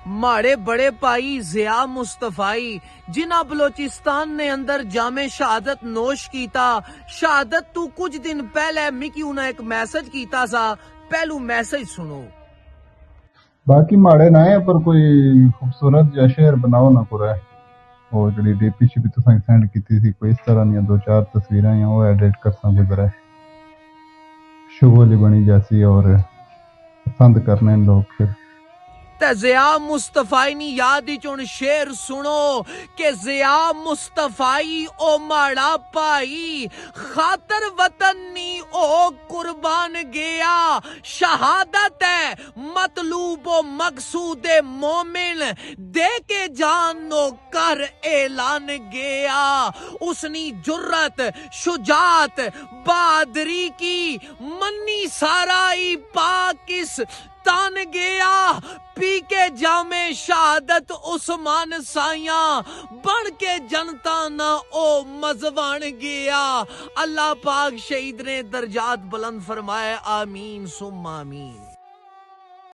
ماڑے بڑے پائی ضیاء مصطفی جنہ بلوچستان نے اندر جامع شہادت نوش کیتا، شہادت تو کچھ دن پہلے مکی انہیں ایک میسج کیتا سا، پہلو میسج سنو۔ باقی ماڑے نہ ہے پر کوئی خوبصورت یا شعر بناؤ نہ کرے، وہ جڑی ڈی پی بھی تو سینڈ کیتی تھی، کوئی اس طرح دیا 2-4 تصویراں یا وہ ایڈٹ کرساں گزرا ہے، شغل ہی بنی جیسی اور پسند کرنے لوگ پھر۔ تے ضیاء مصطفی نی یاد چون شعر سنو کہ ضیاء مصطفی او ماڑا پائی، خاطر وطن نی او قربان گیا، شہادت ہے مطلوب و مقصود مومن، دے کے جان نو کر اعلان گیا، اس نی جرت شجاعت بہادری کی منی سارائی پاکس تان گیا، پی کے جامع شہادت عثمان سائیاں، بڑھ کے جنتا نہ او مزوان گیا۔ اللہ پاک شہید نے درجات بلند فرمائے، آمین ثم آمین۔